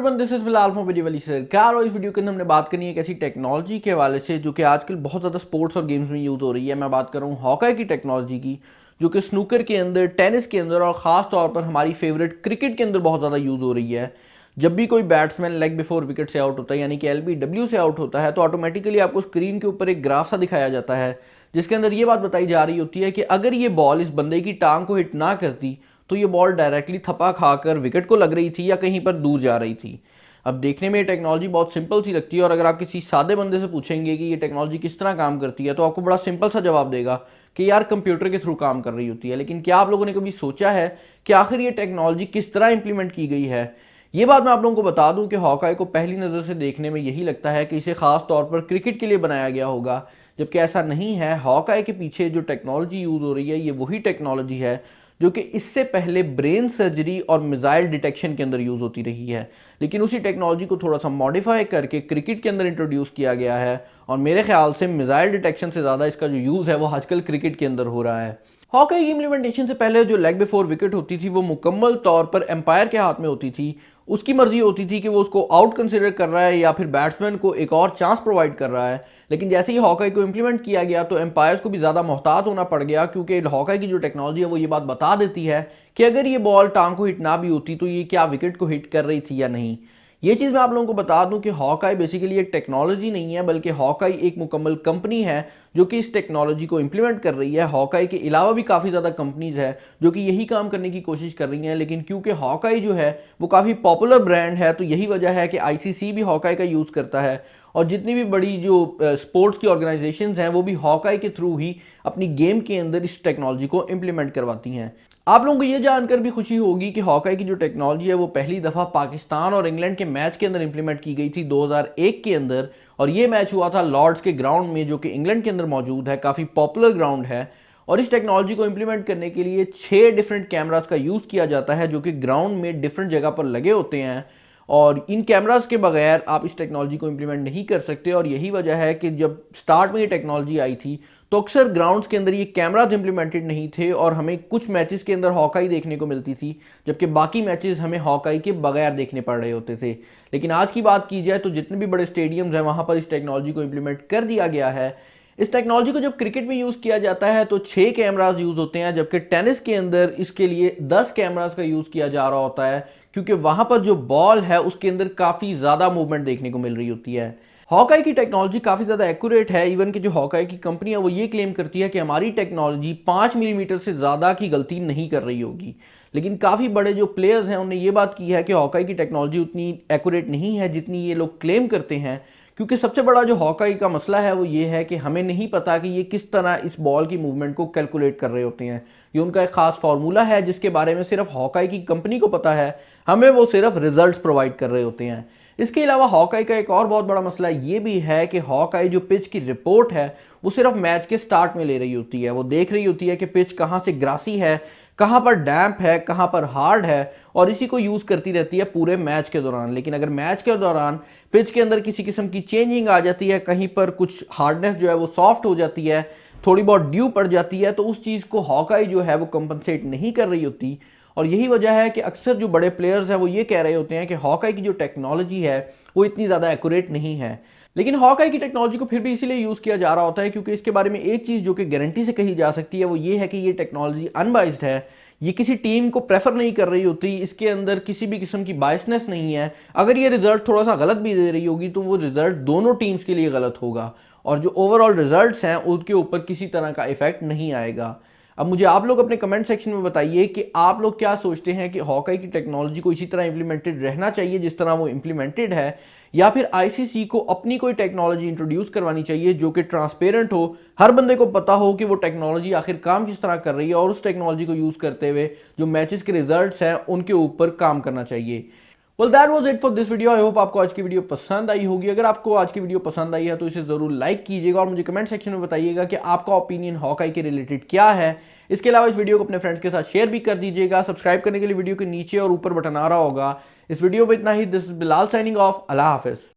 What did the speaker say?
Everyone, this is Bilal from video वाली सरकार। और इस वीडियो के अंदर हमने बात करनी है एक ऐसी टेक्नोलॉजी के हवाले से जो कि आजकल बहुत ज़्यादा स्पोर्ट्स और गेम्स में यूज़ हो रही है। मैं बात कर रहा हूँ हॉकाई की टेक्नोलॉजी की, जो कि स्नूकर के अंदर, टेनिस के अंदर और ख़ास तौर पर हमारी फेवरेट क्रिकेट के अंदर बहुत ज़्यादा यूज़ हो रही है। जब भी कोई बैट्समैन लेग बिफोर विकेट से आउट होता है, यानी कि LBW से आउट होता है, तो ऑटोमेटिकली आपको स्क्रीन के ऊपर एक ग्राफ सा दिखाया जाता है जिसके अंदर ये बात बताई जा रही होती है कि अगर ये बॉल इस बंदे की टांग को हिट ना करती तो ये बॉल डायरेक्टली थप्पा खाकर विकेट को लग रही थी या कहीं पर दूर जा रही थी। अब देखने में ये टेक्नोलॉजी बहुत सिंपल सी लगती है, और अगर आप किसी सादे बंदे से पूछेंगे कि ये टेक्नोलॉजी किस तरह काम करती है तो आपको बड़ा सिंपल सा जवाब देगा कि यार कंप्यूटर के थ्रू काम कर रही होती है। लेकिन क्या आप लोगों ने कभी सोचा है कि आखिर ये टेक्नोलॉजी किस तरह इंप्लीमेंट की गई है? ये बात मैं आप लोगों को बता दूं कि हॉकाई को पहली नज़र से देखने में यही लगता है कि इसे खास तौर पर क्रिकेट के लिए बनाया गया होगा, जबकि ऐसा नहीं है। हॉकाई के पीछे जो टेक्नोलॉजी यूज़ हो रही है ये वही टेक्नोलॉजी है जो कि इससे पहले ब्रेन सर्जरी और मिसाइल डिटेक्शन के अंदर यूज़ होती रही है, लेकिन उसी टेक्नोलॉजी को थोड़ा सा मॉडिफाई करके क्रिकेट के अंदर इंट्रोड्यूस किया गया है। और मेरे ख्याल से मिसाइल डिटेक्शन से ज़्यादा इसका जो यूज़ है वो आजकल क्रिकेट के अंदर हो रहा है। हॉकी की इम्प्लीमेंटेशन से पहले जो लेग बिफोर विकेट होती थी वो मुकम्मल तौर पर एम्पायर के हाथ में होती थी। उसकी मर्जी होती थी कि वो उसको आउट कंसिडर कर रहा है या फिर बैट्समैन को एक और चांस प्रोवाइड कर रहा है। लेकिन जैसे ही हॉकी को इम्प्लीमेंट किया गया तो एम्पायर्स को भी ज़्यादा मोहतात होना पड़ गया, क्योंकि हॉकी की जो टेक्नोलॉजी है वो ये बात बता देती है कि अगर ये बॉल टांग को हिट ना भी होती तो ये क्या विकेट को हिट कर रही थी या नहीं। ये चीज़ मैं आप लोगों को बता दूं कि हॉकाई बेसिकली एक टेक्नोलॉजी नहीं है, बल्कि हॉकाई एक मुकम्मल कंपनी है जो कि इस टेक्नोलॉजी को इंप्लीमेंट कर रही है। हॉकाई के अलावा भी काफ़ी ज़्यादा कंपनीज है जो कि यही काम करने की कोशिश कर रही हैं, लेकिन क्योंकि हॉकाई जो है वो काफ़ी पॉपुलर ब्रांड है तो यही वजह है कि ICC भी हॉकाई का यूज़ करता है, और जितनी भी बड़ी जो स्पोर्ट्स की ऑर्गेनाइजेशंस हैं वो भी हॉकाई के थ्रू ही अपनी गेम के अंदर इस टेक्नोलॉजी को इम्प्लीमेंट करवाती हैं। आप लोगों को ये जानकर भी खुशी होगी कि हॉकी की जो टेक्नोलॉजी है वो पहली दफ़ा पाकिस्तान और इंग्लैंड के मैच के अंदर इंप्लीमेंट की गई थी 2001 के अंदर, और ये मैच हुआ था लॉर्ड्स के ग्राउंड में जो कि इंग्लैंड के अंदर मौजूद है, काफ़ी पॉपुलर ग्राउंड है। और इस टेक्नोलॉजी को इंप्लीमेंट करने के लिए 6 डिफरेंट कैमरास का यूज़ किया जाता है जो कि ग्राउंड में डिफरेंट जगह पर लगे होते हैं, और इन कैमरास के बगैर आप इस टेक्नोलॉजी को इंप्लीमेंट नहीं कर सकते। और यही वजह है कि जब स्टार्ट में ये टेक्नोलॉजी आई थी तो अक्सर ग्राउंड्स के अंदर ये कैमराज इंप्लीमेंटेड नहीं थे और हमें कुछ मैचेस के अंदर हॉकाई देखने को मिलती थी, जबकि बाकी मैचेस हमें हॉकाई के बगैर देखने पड़ रहे होते थे। लेकिन आज की बात की जाए तो जितने भी बड़े स्टेडियम्स हैं वहाँ पर इस टेक्नोलॉजी को इंप्लीमेंट कर दिया गया है। इस टेक्नोलॉजी को जब क्रिकेट में यूज़ किया जाता है तो 6 कैमराज यूज़ होते हैं, जबकि टेनिस के अंदर इसके लिए 10 कैमराज का यूज़ किया जा रहा होता है, क्योंकि वहाँ पर जो बॉल है उसके अंदर काफ़ी ज़्यादा मूवमेंट देखने को मिल रही होती है। हॉकाई की टेक्नोलॉजी काफ़ी ज़्यादा एक्यूरेट है। इवन कि जो हॉकाई की कंपनी है वो ये क्लेम करती है कि हमारी टेक्नोलॉजी 5 मिलीमीटर से ज़्यादा की गलती नहीं कर रही होगी। लेकिन काफ़ी बड़े जो प्लेयर्स हैं उन्होंने ये बात की है कि हॉकाई की टेक्नोलॉजी उतनी एक्यूरेट नहीं है जितनी ये लोग क्लेम करते हैं, क्योंकि सबसे बड़ा जो हॉकाई का मसला है वो ये है कि हमें नहीं पता कि ये किस तरह इस बॉल की मूवमेंट को कैलकुलेट कर रहे होते हैं। ये उनका एक खास फार्मूला है जिसके बारे में सिर्फ हॉकाई की कंपनी को पता है, हमें वो सिर्फ रिजल्ट्स प्रोवाइड कर रहे होते हैं। इसके अलावा हॉकाई का एक और बहुत बड़ा मसला ये भी है कि हॉकाई जो पिच की रिपोर्ट है वो सिर्फ मैच के स्टार्ट में ले रही होती है। वो देख रही होती है कि पिच कहाँ से ग्रासी है, कहाँ पर डैम्प है, कहाँ पर हार्ड है, और इसी को यूज़ करती रहती है पूरे मैच के दौरान। लेकिन अगर मैच के दौरान पिच के अंदर किसी किस्म की चेंजिंग आ जाती है, कहीं पर कुछ हार्डनेस जो है वो सॉफ्ट हो जाती है, थोड़ी बहुत ड्यू पड़ जाती है, तो उस चीज़ को हॉकाई जो है वो कंपनसेट नहीं कर रही होती। और यही वजह है कि अक्सर जो बड़े प्लेयर्स हैं वो ये कह रहे होते हैं कि हॉकाई की जो टेक्नोलॉजी है वो इतनी ज़्यादा एक्यूरेट नहीं है। लेकिन हॉकाई की टेक्नोलॉजी को फिर भी इसीलिए यूज़ किया जा रहा होता है क्योंकि इसके बारे में एक चीज़ जो कि गारंटी से कही जा सकती है वो ये है कि ये टेक्नोलॉजी अनबाइस्ड है। ये किसी टीम को प्रेफर नहीं कर रही होती, इसके अंदर किसी भी किस्म की बायसनेस नहीं है। अगर ये रिजल्ट थोड़ा सा गलत भी दे रही होगी तो वो रिजल्ट दोनों टीम्स के लिए गलत होगा, और जो ओवरऑल रिजल्ट्स हैं उनके ऊपर किसी तरह का इफेक्ट नहीं आएगा। अब मुझे आप लोग अपने कमेंट सेक्शन में बताइए कि आप लोग क्या सोचते हैं कि हॉकाई की टेक्नोलॉजी को इसी तरह इंप्लीमेंटेड रहना चाहिए जिस तरह वो इंप्लीमेंटेड है, या फिर ICC को अपनी कोई टेक्नोलॉजी इंट्रोड्यूस करवानी चाहिए जो कि ट्रांसपेरेंट हो, हर बंदे को पता हो कि वो टेक्नोलॉजी आखिर काम किस तरह कर रही है, और उस टेक्नोलॉजी को यूज़ करते हुए जो मैचेस के रिजल्ट्स हैं उनके ऊपर काम करना चाहिए। Well that was it for this video. I hope आपको आज की वीडियो पसंद आई होगी। अगर आपको आज की वीडियो पसंद आई है तो इसे ज़रूर लाइक कीजिएगा और मुझे कमेंट सेक्शन में बताइएगा कि आपका ओपिनियन हॉकाई के रिलेटेड क्या है। इसके अलावा इस वीडियो को अपने फ्रेंड्स के साथ शेयर भी कर दीजिएगा। सब्सक्राइब करने के लिए वीडियो के नीचे और ऊपर बटन आ रहा होगा। इस वीडियो में इतना ही। This is Bilal signing off. अल्लाह हाफिज़।